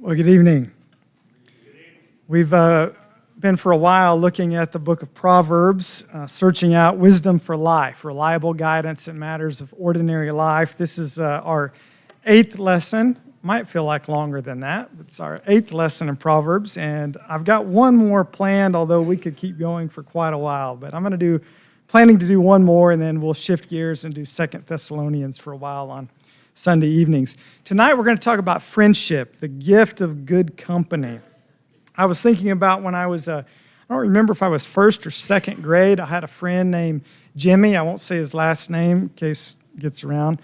Well, good evening. We've been for a while looking at the book of Proverbs, searching out wisdom for life, reliable guidance in matters of ordinary life. This is our 8th lesson. Might feel like longer than that, but it's our 8th lesson in Proverbs, and I've got one more planned, although we could keep going for quite a while, but I'm planning to do one more, and then we'll shift gears and do 2 Thessalonians for a while on Sunday evenings. Tonight we're going to talk about friendship, the gift of good company. I was thinking about when I was, I don't remember if I was 1st or 2nd grade, I had a friend named Jimmy. I won't say his last name in case it gets around.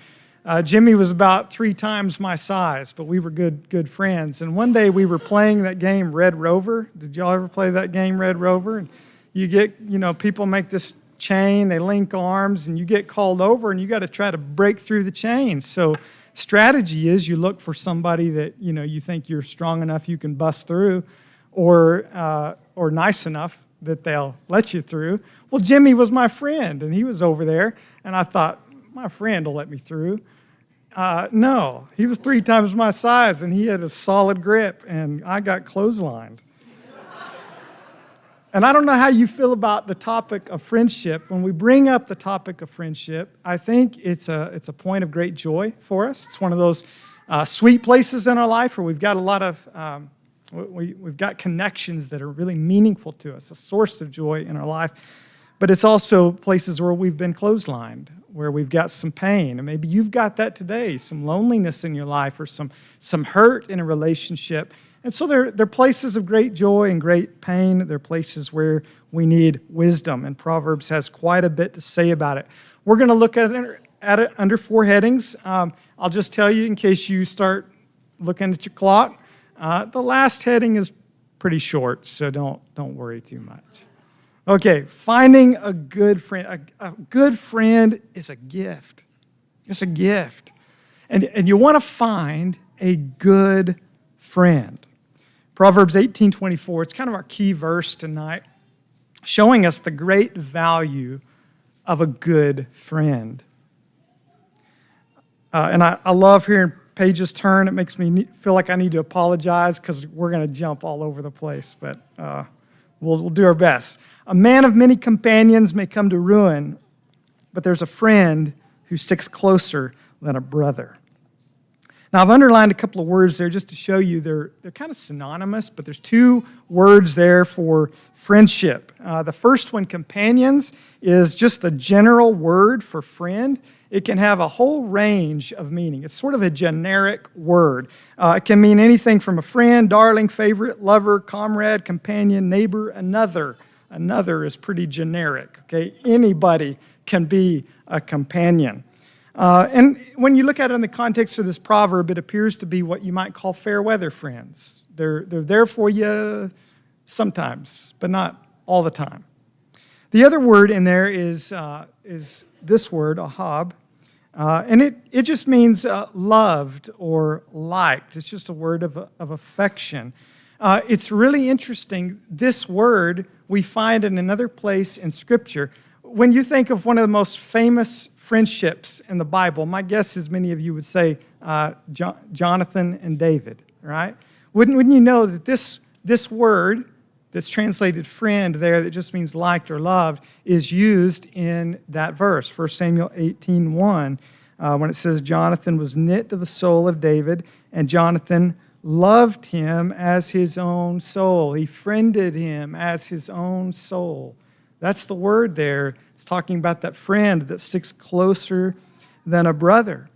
Jimmy was about 3 times my size, but we were good friends. And one day we were playing that game, Red Rover. Did y'all ever play that game, Red Rover? And you get, people make this chain, they link arms, and you get called over, and you got to try to break through the chain. So strategy is you look for somebody that, you think you're strong enough you can bust through, or nice enough that they'll let you through. Well, Jimmy was my friend, and he was over there, and I thought, my friend will let me through. No, he was 3 times my size, and he had a solid grip, and I got clotheslined. And I don't know how you feel about the topic of friendship. When we bring up the topic of friendship, I think it's a point of great joy for us. It's one of those sweet places in our life where we've got a lot of, we've got connections that are really meaningful to us, a source of joy in our life. But it's also places where we've been clotheslined, where we've got some pain. And maybe you've got that today, some loneliness in your life or some hurt in a relationship. And so they're places of great joy and great pain. They're places where we need wisdom. And Proverbs has quite a bit to say about it. We're going to look at it under 4 headings. I'll just tell you in case you start looking at your clock. The last heading is pretty short, so don't worry too much. Okay, finding a good friend. A good friend is a gift. It's a gift. And you want to find a good friend. Proverbs 18:24, it's kind of our key verse tonight, showing us the great value of a good friend. And I love hearing pages turn. It makes me feel like I need to apologize because we're going to jump all over the place, but we'll do our best. A man of many companions may come to ruin, but there's a friend who sticks closer than a brother. Now, I've underlined a couple of words there just to show you they're kind of synonymous, but there's 2 words there for friendship. The first one, companions, is just the general word for friend. It can have a whole range of meaning. It's sort of a generic word. It can mean anything from a friend, darling, favorite, lover, comrade, companion, neighbor, another. Another is pretty generic, okay? Anybody can be a companion. And when you look at it in the context of this proverb, it appears to be what you might call fair weather friends. They're there for you sometimes, but not all the time. The other word in there is this word, ahab, and it just means loved or liked. It's just a word of affection. It's really interesting. This word we find in another place in Scripture. When you think of one of the most famous friendships in the Bible, my guess is many of you would say Jonathan and David, right? Wouldn't you know that this word that's translated friend there, that just means liked or loved, is used in that verse, 1 Samuel 18:1, when it says Jonathan was knit to the soul of David, and Jonathan loved him as his own soul. He friended him as his own soul. That's the word there. It's talking about that friend that sticks closer than a brother.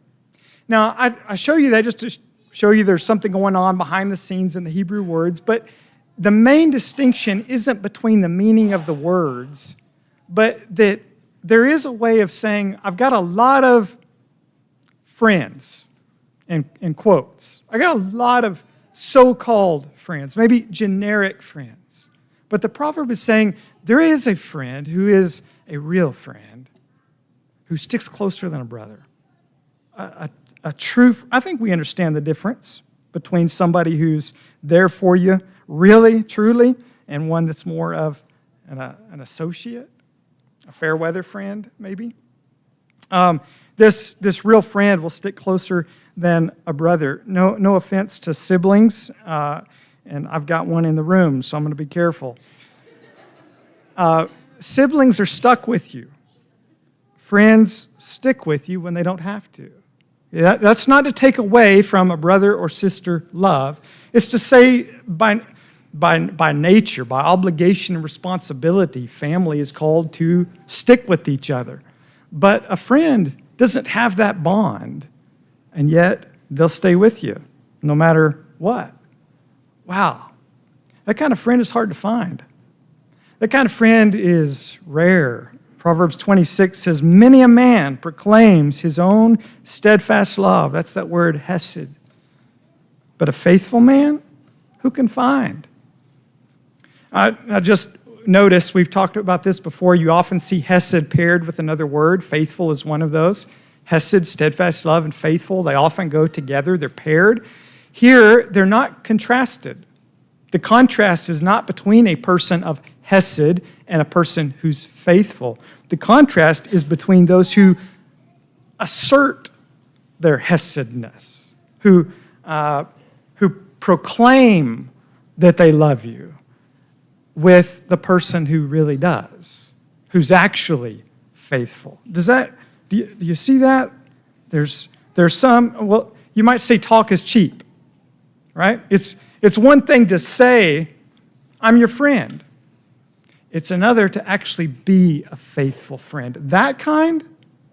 Now, I show you that just to show you there's something going on behind the scenes in the Hebrew words, but the main distinction isn't between the meaning of the words, but that there is a way of saying, I've got a lot of friends, in quotes. I got a lot of so-called friends, maybe generic friends. But the proverb is saying, there is a friend who is a real friend, who sticks closer than a brother. A true, I think we understand the difference between somebody who's there for you, really, truly, and one that's more of an associate, a fair weather friend, maybe. This real friend will stick closer than a brother. No offense to siblings, and I've got one in the room, so I'm going to be careful. Siblings are stuck with you. Friends stick with you when they don't have to. That's not to take away from a brother or sister love. It's to say by nature, by obligation and responsibility, family is called to stick with each other. But a friend doesn't have that bond, and yet they'll stay with you no matter what. Wow. That kind of friend is hard to find. That kind of friend is rare. Proverbs 26 says, many a man proclaims his own steadfast love. That's that word hesed. But a faithful man, who can find? I just noticed, we've talked about this before, you often see hesed paired with another word. Faithful is one of those. Hesed, steadfast love, and faithful, they often go together. They're paired. Here, they're not contrasted. The contrast is not between a person of hesed and a person who's faithful. The contrast is between those who assert their hesedness, who proclaim that they love you, with the person who really does, who's actually faithful. Do you see that? There's some, well, you might say talk is cheap, right? It's one thing to say, I'm your friend. It's another to actually be a faithful friend. That kind,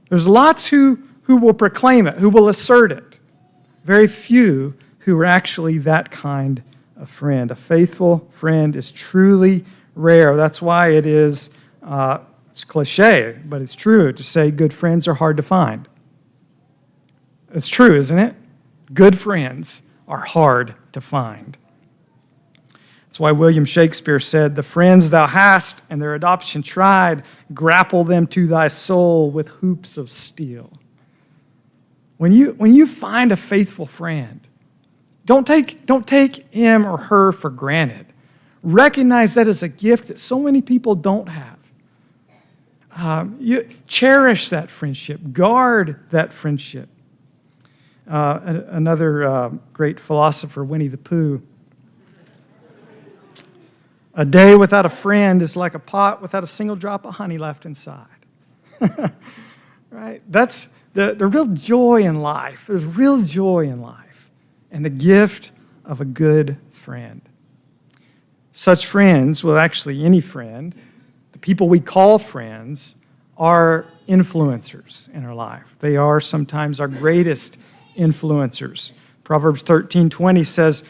there's lots who will proclaim it, who will assert it. Very few who are actually that kind of friend. A faithful friend is truly rare. That's why it is, it's cliche, but it's true to say good friends are hard to find. It's true, isn't it? Good friends are hard to find. That's why William Shakespeare said, the friends thou hast and their adoption tried, grapple them to thy soul with hoops of steel. When you find a faithful friend, don't take him or her for granted. Recognize that as a gift that so many people don't have. You cherish that friendship. Guard that friendship. Another great philosopher, Winnie the Pooh. A day without a friend is like a pot without a single drop of honey left inside. Right? That's the real joy in life. There's real joy in life. And the gift of a good friend. Such friends, well, actually any friend, the people we call friends, are influencers in our life. They are sometimes our greatest influencers. Proverbs 13:20 says,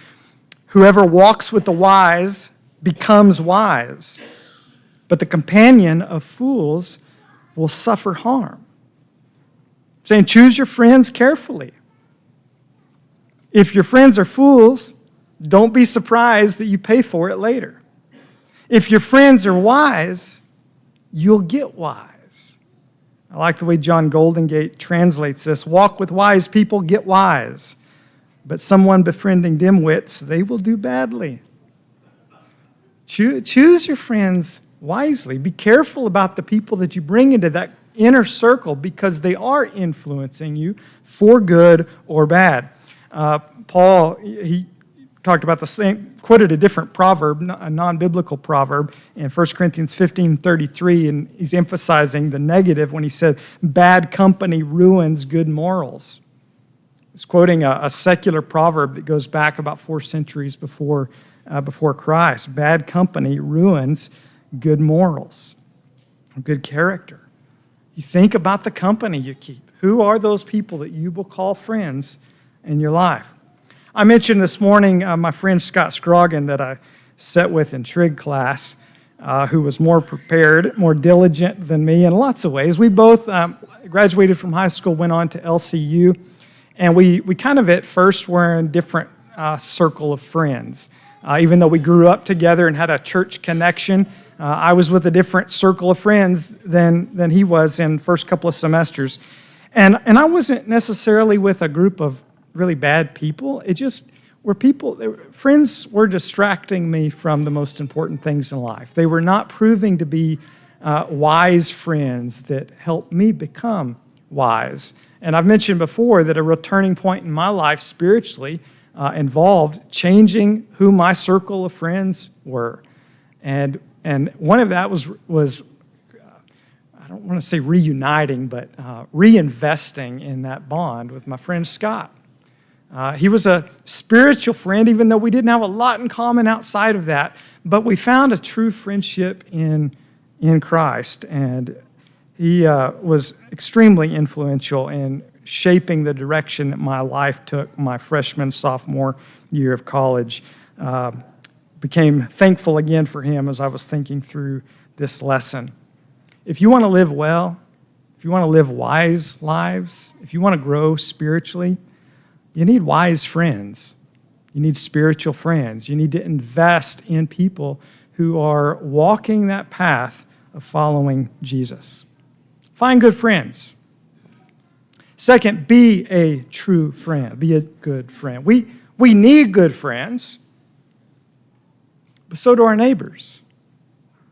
whoever walks with the wise becomes wise, but the companion of fools will suffer harm. Saying, choose your friends carefully. If your friends are fools, don't be surprised that you pay for it later. If your friends are wise, you'll get wise. I like the way John Goldingate translates this. Walk with wise people, get wise. But someone befriending dimwits, they will do badly. Choose your friends wisely. Be careful about the people that you bring into that inner circle because they are influencing you for good or bad. Paul, he talked about the same, quoted a different proverb, a non-biblical proverb in 1 Corinthians 15:33, and he's emphasizing the negative when he said, bad company ruins good morals. He's quoting a secular proverb that goes back about 4 centuries before Christ. Bad company ruins good morals, good character. You think about the company you keep. Who are those people that you will call friends in your life? I mentioned this morning my friend Scott Scroggin that I sat with in trig class, who was more prepared, more diligent than me in lots of ways. We both graduated from high school, went on to LCU, and we kind of at first were in different circle of friends. Even though we grew up together and had a church connection, I was with a different circle of friends than he was in the first couple of semesters. And I wasn't necessarily with a group of really bad people. It just were friends were distracting me from the most important things in life. They were not proving to be wise friends that helped me become wise. And I've mentioned before that a real turning point in my life spiritually involved changing who my circle of friends were. And one of that was I don't want to say reuniting, but reinvesting in that bond with my friend Scott. He was a spiritual friend, even though we didn't have a lot in common outside of that. But we found a true friendship in Christ, and he was extremely influential in shaping the direction that my life took my freshman, sophomore year of college. Became thankful again for him as I was thinking through this lesson. If you want to live well, if you want to live wise lives, if you want to grow spiritually, you need wise friends. You need spiritual friends. You need to invest in people who are walking that path of following Jesus. Find good friends. Second, be a true friend. Be a good friend. We need good friends, but so do our neighbors.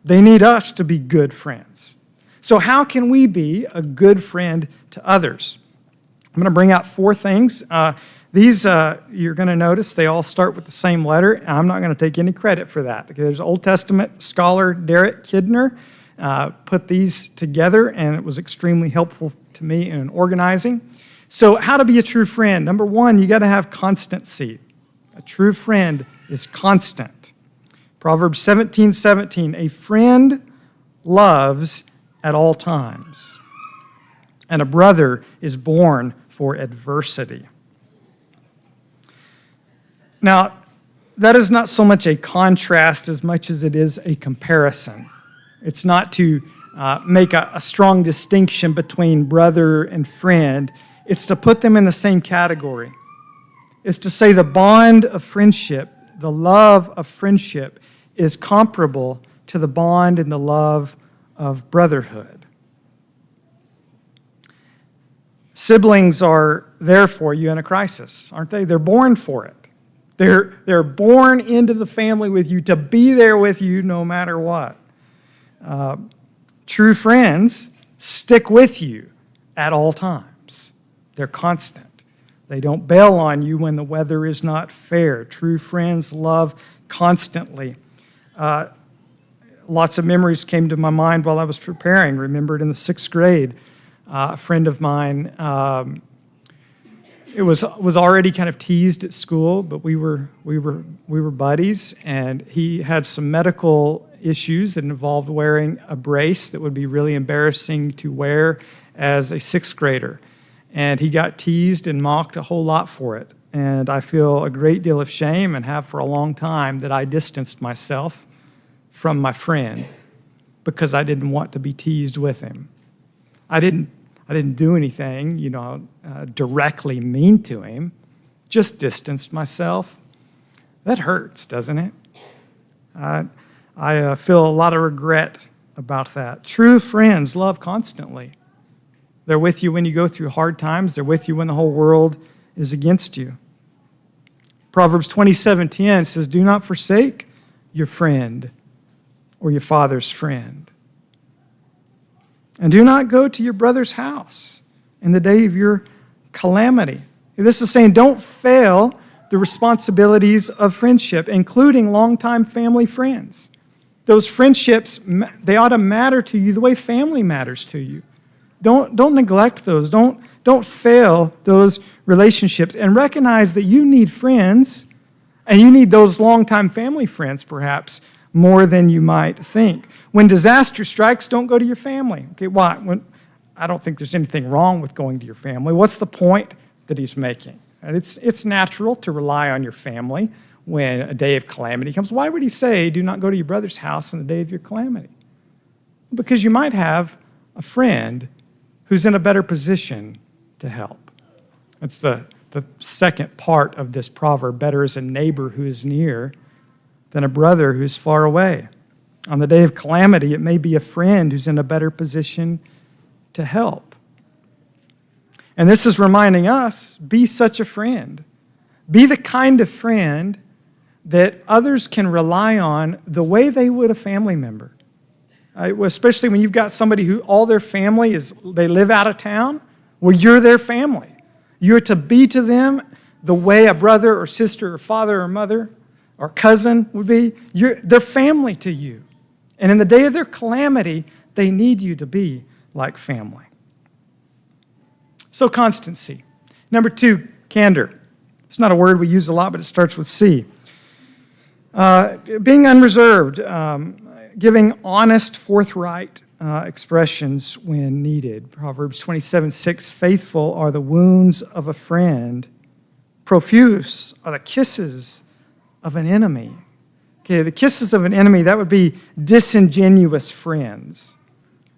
They need us to be good friends. So how can we be a good friend to others? I'm going to bring out 4 things. These, you're going to notice, they all start with the same letter. I'm not going to take any credit for that. There's Old Testament scholar Derek Kidner put these together, and it was extremely helpful to me in organizing. So how to be a true friend? Number 1, you got to have constancy. A true friend is constant. Proverbs 17:17, a friend loves at all times, and a brother is born for adversity. Now, that is not so much a contrast as much as it is a comparison. It's not to make a strong distinction between brother and friend. It's to put them in the same category. It's to say the bond of friendship, the love of friendship, is comparable to the bond and the love of brotherhood. Siblings are there for you in a crisis, aren't they? They're born for it. They're born into the family with you to be there with you no matter what. True friends stick with you at all times. They're constant. They don't bail on you when the weather is not fair. True friends love constantly. Lots of memories came to my mind while I was preparing. Remembered in the 6th grade, a friend of mine, it was already kind of teased at school, but we were buddies, and he had some medical issues that involved wearing a brace that would be really embarrassing to wear as a 6th grader. And he got teased and mocked a whole lot for it. And I feel a great deal of shame, and have for a long time, that I distanced myself from my friend because I didn't want to be teased with him. I didn't do anything, directly mean to him. Just distanced myself. That hurts, doesn't it? I feel a lot of regret about that. True friends love constantly. They're with you when you go through hard times. They're with you when the whole world is against you. Proverbs 27:10 says, "Do not forsake your friend or your father's friend. And do not go to your brother's house in the day of your calamity." This is saying don't fail the responsibilities of friendship, including longtime family friends. Those friendships, they ought to matter to you the way family matters to you. Don't neglect those. Don't fail those relationships, and recognize that you need friends, and you need those longtime family friends perhaps more than you might think. When disaster strikes, don't go to your family. Okay, why? I don't think there's anything wrong with going to your family. What's the point that he's making? And it's natural to rely on your family when a day of calamity comes. Why would he say, do not go to your brother's house in the day of your calamity? Because you might have a friend who's in a better position to help. That's the second part of this proverb. Better is a neighbor who is near than a brother who's far away. On the day of calamity, it may be a friend who's in a better position to help. And this is reminding us, be such a friend. Be the kind of friend that others can rely on the way they would a family member. Especially when you've got somebody who all their family they live out of town. Well, you're their family. You're to be to them the way a brother or sister or father or mother or cousin would be. They're family to you. And in the day of their calamity, they need you to be like family. So constancy. Number 2, candor. It's not a word we use a lot, but it starts with C. Being unreserved, giving honest, forthright expressions when needed. Proverbs 27:6, faithful are the wounds of a friend. Profuse are the kisses of an enemy. Okay, the kisses of an enemy, that would be disingenuous friends.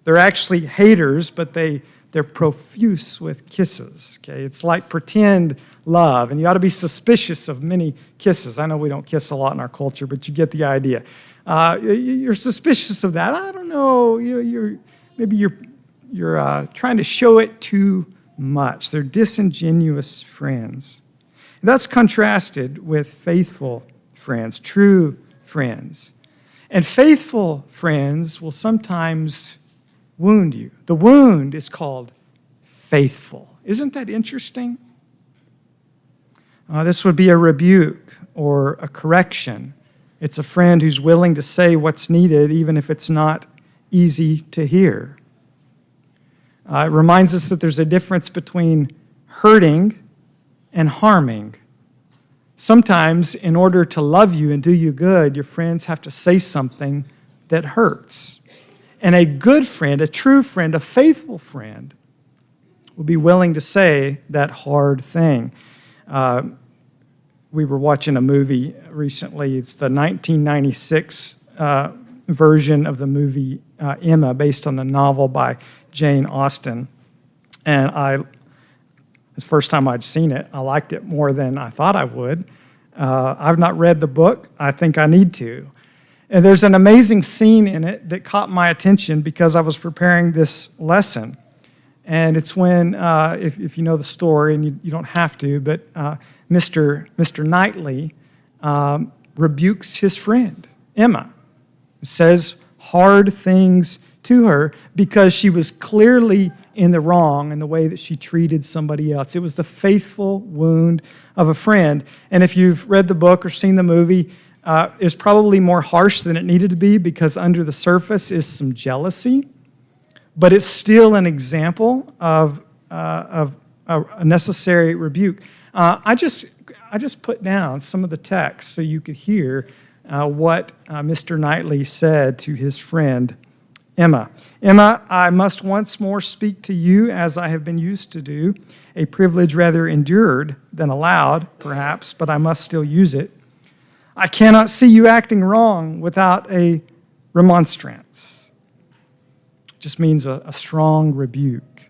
They're actually haters, but they're profuse with kisses. Okay, it's like pretend love, and you ought to be suspicious of many kisses. I know we don't kiss a lot in our culture, but you get the idea. You're suspicious of that. I don't know. Maybe you're trying to show it too much. They're disingenuous friends. And that's contrasted with faithful friends, true friends. And faithful friends will sometimes wound you. The wound is called faithful. Isn't that interesting? This would be a rebuke or a correction. It's a friend who's willing to say what's needed, even if it's not easy to hear. It reminds us that there's a difference between hurting and harming. Sometimes, in order to love you and do you good, your friends have to say something that hurts. And a good friend, a true friend, a faithful friend, will be willing to say that hard thing. We were watching a movie recently. It's the 1996 version of the movie Emma, based on the novel by Jane Austen. And it's the first time I'd seen it. I liked it more than I thought I would. I've not read the book. I think I need to. And there's an amazing scene in it that caught my attention because I was preparing this lesson. And it's when, if you know the story, and you don't have to, but Mr. Knightley rebukes his friend, Emma, says hard things to her because she was clearly in the wrong in the way that she treated somebody else. It was the faithful wound of a friend. And if you've read the book or seen the movie, it's probably more harsh than it needed to be because under the surface is some jealousy. But it's still an example of a necessary rebuke. I just put down some of the text so you could hear what Mr. Knightley said to his friend Emma. Emma, I must once more speak to you as I have been used to do, a privilege rather endured than allowed, perhaps, but I must still use it. I cannot see you acting wrong without a remonstrance. Just means a strong rebuke.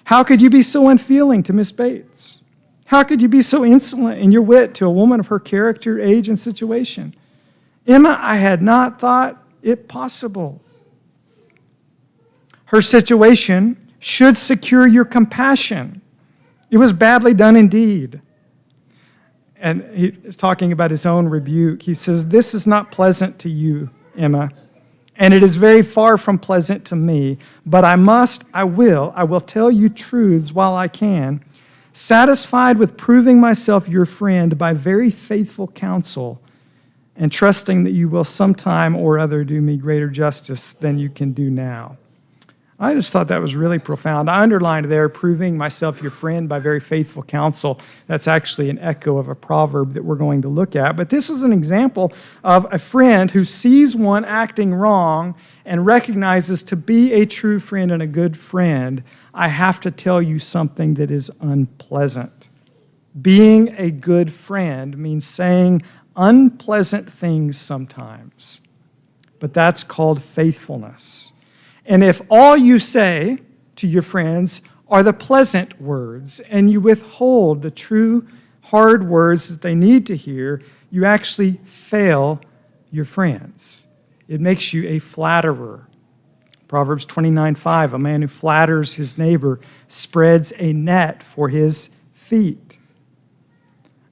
How could you be so unfeeling to Miss Bates? How could you be so insolent in your wit to a woman of her character, age, and situation? Emma, I had not thought it possible. Her situation should secure your compassion. It was badly done indeed. And he is talking about his own rebuke. He says, this is not pleasant to you, Emma, and it is very far from pleasant to me, but I will tell you truths while I can, satisfied with proving myself your friend by very faithful counsel, and trusting that you will sometime or other do me greater justice than you can do now. I just thought that was really profound. I underlined there, proving myself your friend by very faithful counsel. That's actually an echo of a proverb that we're going to look at. But this is an example of a friend who sees one acting wrong and recognizes to be a true friend and a good friend, I have to tell you something that is unpleasant. Being a good friend means saying unpleasant things sometimes, but that's called faithfulness. And if all you say to your friends are the pleasant words and you withhold the true hard words that they need to hear, you actually fail your friends. It makes you a flatterer. Proverbs 29:5, a man who flatters his neighbor spreads a net for his feet.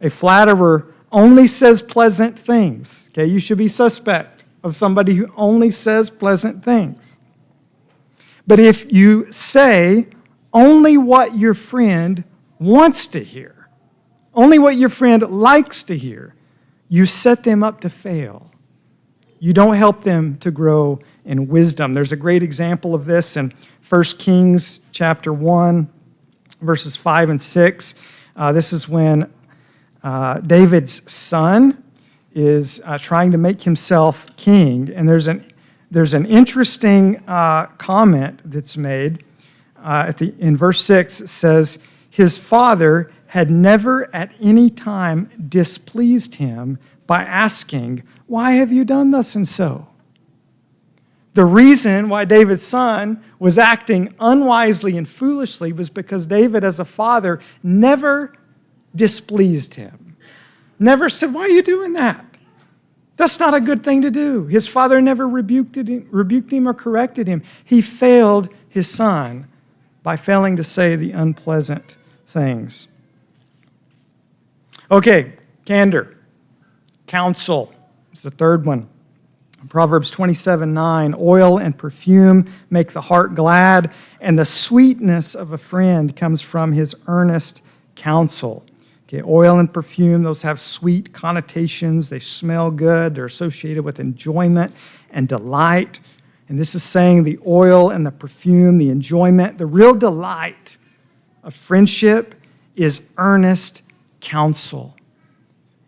A flatterer only says pleasant things. Okay, you should be suspect of somebody who only says pleasant things. But if you say only what your friend wants to hear, only what your friend likes to hear. You set them up to fail. You don't help them to grow in wisdom. There's a great example of this in 1 Kings chapter 1, verses 5 and 6. This is when David's son is trying to make himself king. And there's an interesting comment that's made. In verse 6, it says, his father had never at any time displeased him by asking, why have you done thus and so? The reason why David's son was acting unwisely and foolishly was because David, as a father, never displeased him. Never said, why are you doing that? That's not a good thing to do. His father never rebuked him or corrected him. He failed his son by failing to say the unpleasant things. Okay, candor. Counsel is the third one. Proverbs 27:9, oil and perfume make the heart glad, and the sweetness of a friend comes from his earnest counsel. Okay, oil and perfume, those have sweet connotations. They smell good. They're associated with enjoyment and delight. And this is saying the oil and the perfume, the enjoyment, the real delight of friendship is earnest counsel.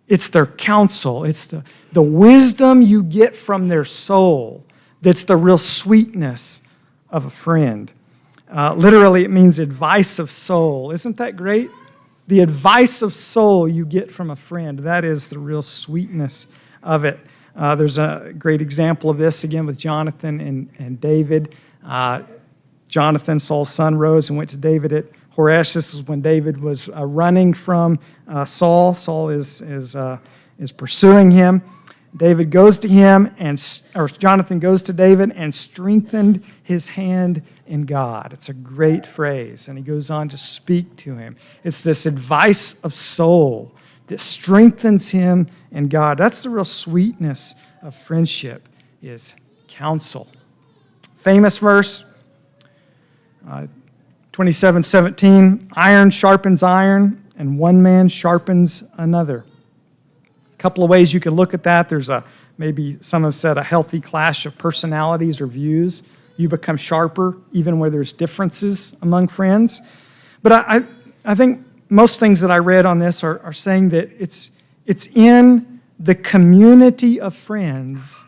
It's their counsel. It's the wisdom you get from their soul that's the real sweetness of a friend. Literally, it means advice of soul. Isn't that great? The advice of soul you get from a friend, that is the real sweetness of it. There's a great example of this, again, with Jonathan and David. Jonathan, Saul's son, rose and went to David at Horesh. This is when David was running from Saul. Saul is pursuing him. David goes to him, or Jonathan goes to David and strengthened his hand in God. It's a great phrase, and he goes on to speak to him. It's this advice of soul that strengthens him in God. That's the real sweetness of friendship, is counsel. Famous verse, 27:17, iron sharpens iron, and one man sharpens another. A couple of ways you could look at that. There's maybe some have said a healthy clash of personalities or views. You become sharper even where there's differences among friends. But I think most things that I read on this are saying that it's in the community of friends,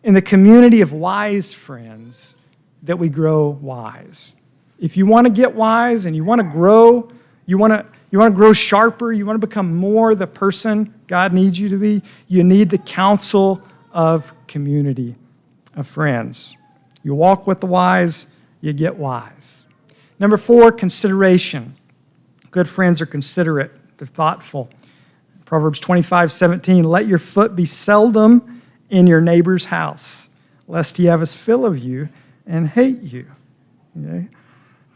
in the community of wise friends, that we grow wise. If you want to get wise and you want to grow, you want to grow sharper, you want to become more the person God needs you to be, you need the counsel of community of friends. You walk with the wise, you get wise. Number 4, consideration. Good friends are considerate. They're thoughtful. Proverbs 25:17, let your foot be seldom in your neighbor's house, lest he have his fill of you and hate you. Okay?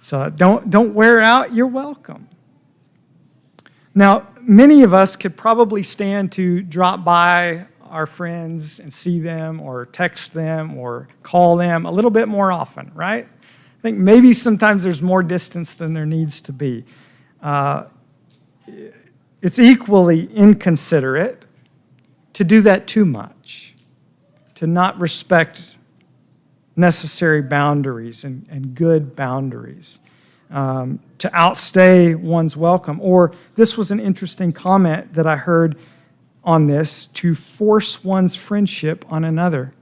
So don't wear out your welcome. Now, many of us could probably stand to drop by our friends and see them or text them or call them a little bit more often, right? I think maybe sometimes there's more distance than there needs to be. It's equally inconsiderate to do that too much, to not respect necessary boundaries and good boundaries, to outstay one's welcome. Or this was an interesting comment that I heard on this, to force one's friendship on another.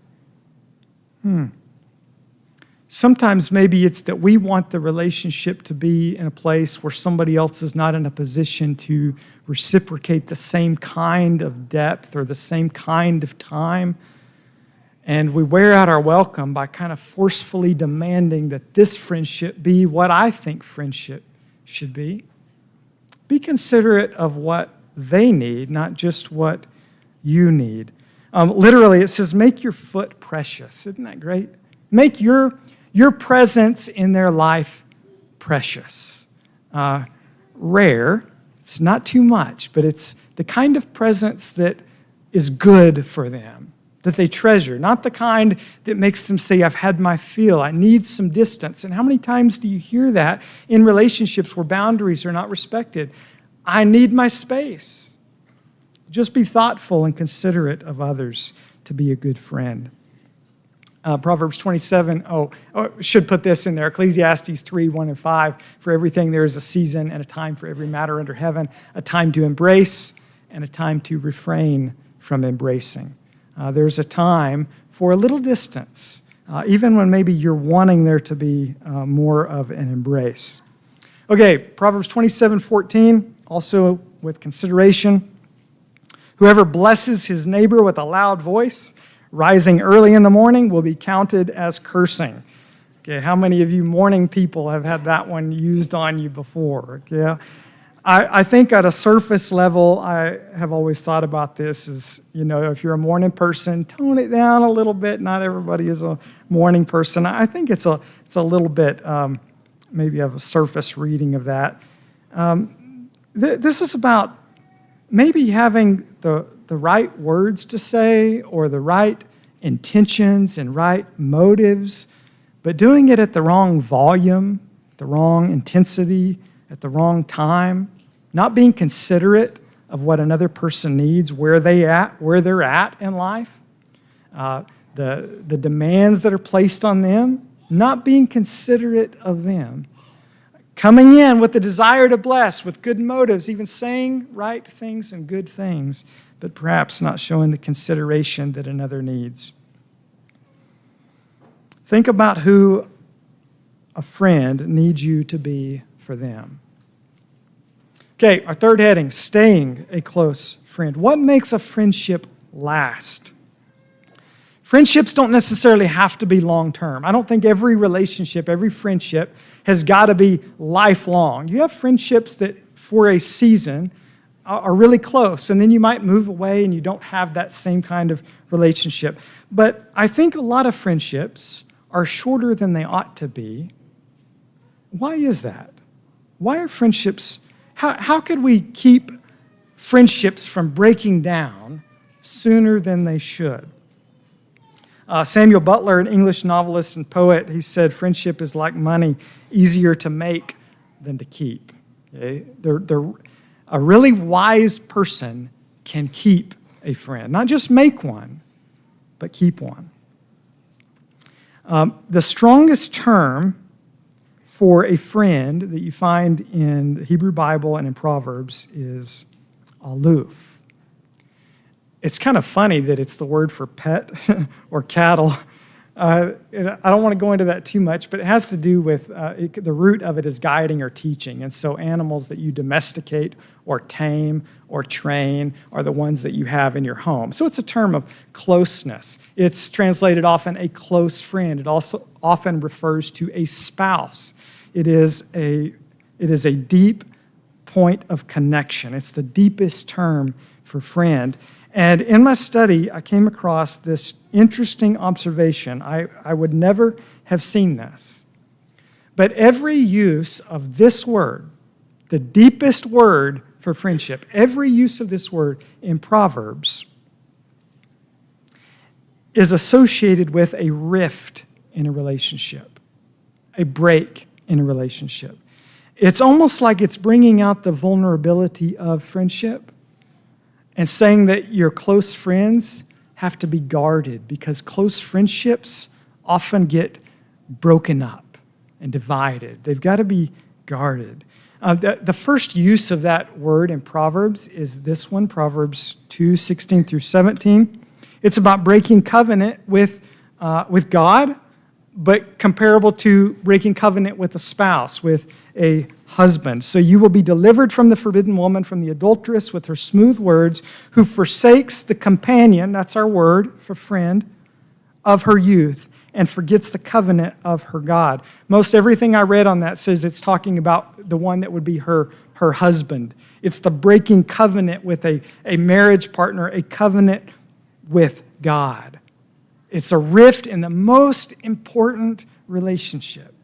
Sometimes maybe it's that we want the relationship to be in a place where somebody else is not in a position to reciprocate the same kind of depth or the same kind of time. And we wear out our welcome by kind of forcefully demanding that this friendship be what I think friendship should be. Be considerate of what they need, not just what you need. Literally, it says, make your foot precious. Isn't that great? Make your presence in their life precious. Rare. It's not too much, but it's the kind of presence that is good for them. that they treasure, not the kind that makes them say, I've had my fill, I need some distance. And how many times do you hear that in relationships where boundaries are not respected? I need my space. Just be thoughtful and considerate of others to be a good friend. Proverbs 27, should put this in there, Ecclesiastes 3, 1 and 5. For everything there is a season and a time for every matter under heaven, a time to embrace and a time to refrain from embracing. There's a time for a little distance, even when maybe you're wanting there to be more of an embrace. Okay, Proverbs 27:14, also with consideration. Whoever blesses his neighbor with a loud voice, rising early in the morning, will be counted as cursing. Okay, how many of you morning people have had that one used on you before? Okay, I think at a surface level, I have always thought about this as, if you're a morning person, tone it down a little bit. Not everybody is a morning person. I think it's a little bit maybe of a surface reading of that. This is about maybe having the right words to say or the right intentions and right motives, but doing it at the wrong volume, the wrong intensity, at the wrong time, not being considerate of what another person needs, where they're at in life, the demands that are placed on them, not being considerate of them, coming in with the desire to bless, with good motives, even saying right things and good things, but perhaps not showing the consideration that another needs. Think about who a friend needs you to be for them. Okay, our third heading, staying a close friend. What makes a friendship last? Friendships don't necessarily have to be long-term. I don't think every relationship, every friendship has got to be lifelong. You have friendships that for a season are really close, and then you might move away and you don't have that same kind of relationship. But I think a lot of friendships are shorter than they ought to be. Why is that? Why are friendships, how could we keep friendships from breaking down sooner than they should? Samuel Butler, an English novelist and poet, he said, friendship is like money, easier to make than to keep. Okay? A really wise person can keep a friend. Not just make one, but keep one. The strongest term for a friend that you find in the Hebrew Bible and in Proverbs is aloof. It's kind of funny that it's the word for pet or cattle. I don't want to go into that too much, but it has to do with the root of it is guiding or teaching. And so animals that you domesticate or tame or train are the ones that you have in your home. So it's a term of closeness. It's translated often a close friend. It also often refers to a spouse. It is a deep point of connection. It's the deepest term for friend. And in my study, I came across this interesting observation. I would never have seen this. But every use of this word, the deepest word for friendship, every use of this word in Proverbs is associated with a rift in a relationship, a break in a relationship. It's almost like it's bringing out the vulnerability of friendship and saying that your close friends have to be guarded because close friendships often get broken up and divided. They've got to be guarded. The first use of that word in Proverbs is this one, Proverbs 2:16 through 17. It's about breaking covenant with God, but comparable to breaking covenant with a spouse, with a husband. So you will be delivered from the forbidden woman, from the adulteress with her smooth words, who forsakes the companion, that's our word for friend, of her youth, and forgets the covenant of her God. Most everything I read on that says it's talking about the one that would be her husband. It's the breaking covenant with a marriage partner, a covenant with God. It's a rift in the most important relationship.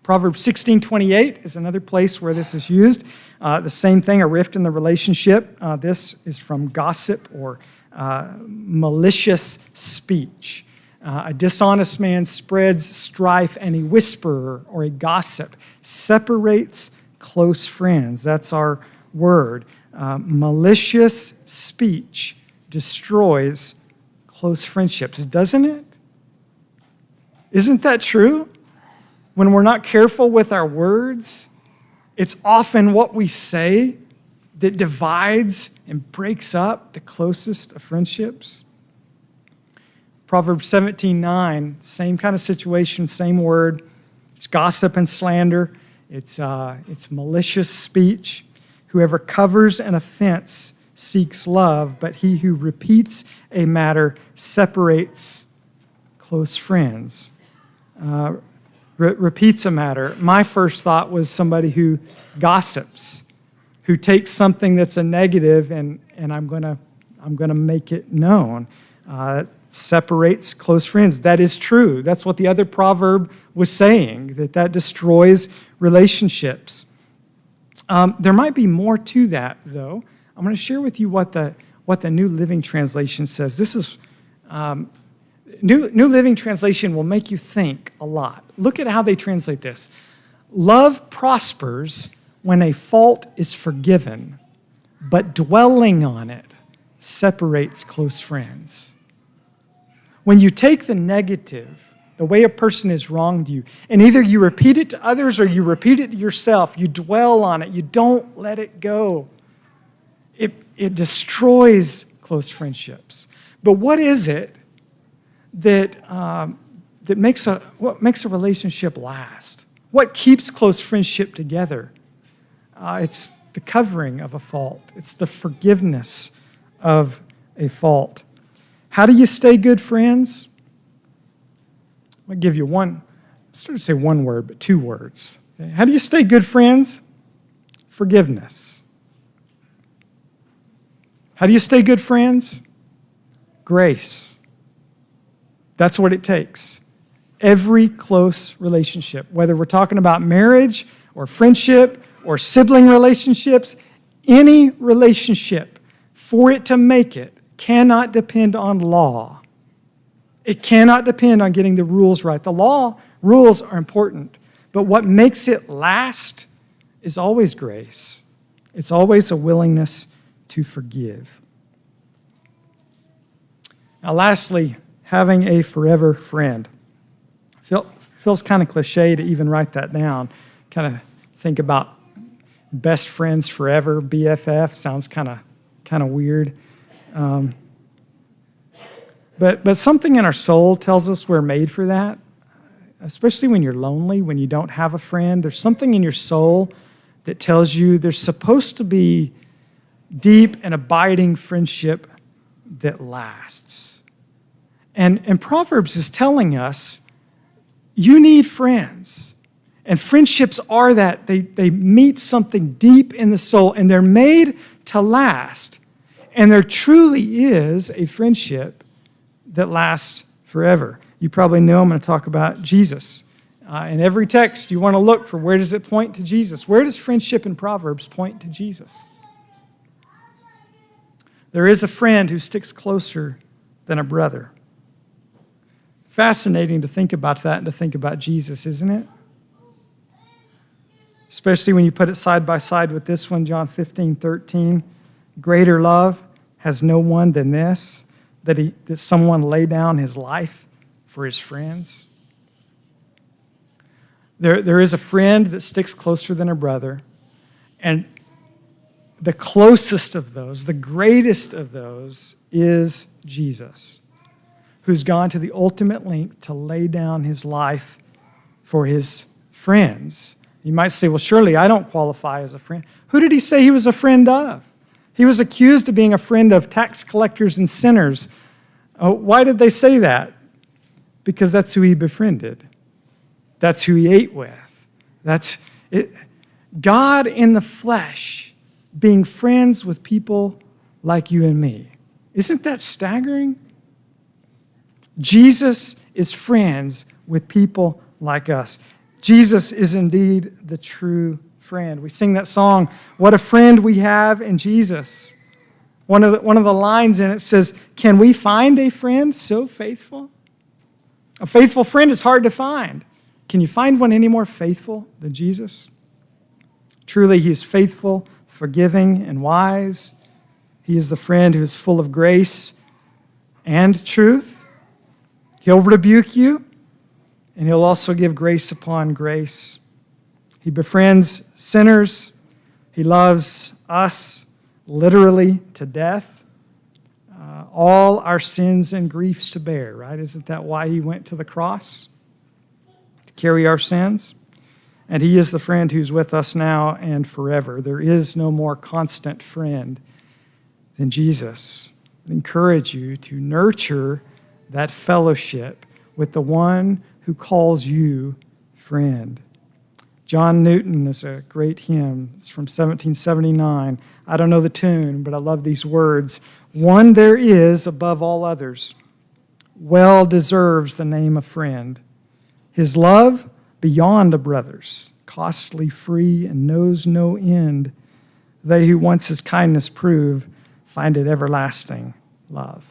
Proverbs 16:28 is another place where this is used. The same thing, a rift in the relationship. This is from gossip or malicious speech. A dishonest man spreads strife, and a whisperer or a gossip separates close friends. That's our word. Malicious speech destroys close friendships, doesn't it? Isn't that true? When we're not careful with our words, it's often what we say that divides and breaks up the closest of friendships. Proverbs 17:9, same kind of situation, same word. It's gossip and slander. It's malicious speech. Whoever covers an offense seeks love, but he who repeats a matter separates close friends. Repeats a matter. My first thought was somebody who gossips, who takes something that's a negative and I'm gonna make it known. Separates close friends. That is true. That's what the other proverb was saying, that destroys relationships. There might be more to that, though. I'm going to share with you what the New Living Translation says. This is New Living Translation will make you think a lot. Look at how they translate this. Love prospers when a fault is forgiven, but dwelling on it separates close friends. When you take the negative, the way a person has wronged you, and either you repeat it to others or you repeat it to yourself, you dwell on it, you don't let it go. It destroys close friendships. But what is it that makes a relationship last? What keeps close friendship together? It's the covering of a fault. It's the forgiveness of a fault. How do you stay good friends? I'll give you one. I started to say one word, but two words. How do you stay good friends? Forgiveness. How do you stay good friends? Grace. That's what it takes. Every close relationship, whether we're talking about marriage or friendship or sibling relationships, any relationship, for it to make it, cannot depend on law. It cannot depend on getting the rules right. The law, rules are important, but what makes it last is always grace. It's always a willingness to forgive. Now, lastly, having a forever friend. Feels kind of cliche to even write that down. Kind of think about best friends forever, BFF. Sounds kind of weird. But something in our soul tells us we're made for that, especially when you're lonely, when you don't have a friend. There's something in your soul that tells you there's supposed to be deep and abiding friendship that lasts. And Proverbs is telling us you need friends. And friendships are that. They meet something deep in the soul, and they're made to last. And there truly is a friendship that lasts forever. You probably know I'm going to talk about Jesus. In every text, you want to look for where does it point to Jesus? Where does friendship in Proverbs point to Jesus? There is a friend who sticks closer than a brother. Fascinating to think about that and to think about Jesus, isn't it? Especially when you put it side by side with this one, John 15:13. Greater love has no one than this, that someone lay down his life for his friends. There is a friend that sticks closer than a brother, and the closest of those, the greatest of those, is Jesus, who's gone to the ultimate length to lay down his life for his friends. You might say, well, surely I don't qualify as a friend. Who did he say he was a friend of? He was accused of being a friend of tax collectors and sinners. Why did they say that? Because that's who he befriended. That's who he ate with. That's it. God in the flesh being friends with people like you and me. Isn't that staggering? Jesus is friends with people like us. Jesus is indeed the true friend. We sing that song, what a friend we have in Jesus. One of the lines in it says, "Can we find a friend so faithful?" A faithful friend is hard to find. Can you find one any more faithful than Jesus? Truly, he is faithful, forgiving, and wise. He is the friend who is full of grace and truth. He'll rebuke you, and he'll also give grace upon grace. He befriends sinners. He loves us literally to death. All our sins and griefs to bear, right? Isn't that why he went to the cross? To carry our sins? And he is the friend who's with us now and forever. There is no more constant friend than Jesus. I encourage you to nurture that fellowship with the one who calls you friend. John Newton is a great hymn. It's from 1779. I don't know the tune, but I love these words. "One there is above all others, well deserves the name of friend. His love beyond a brother's, costly, free, and knows no end. They who once his kindness prove, find it everlasting love."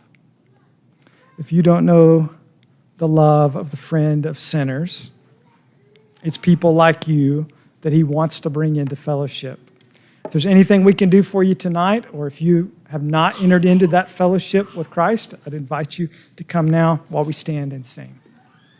If you don't know the love of the friend of sinners, it's people like you that he wants to bring into fellowship. If there's anything we can do for you tonight, or if you have not entered into that fellowship with Christ, I'd invite you to come now while we stand and sing.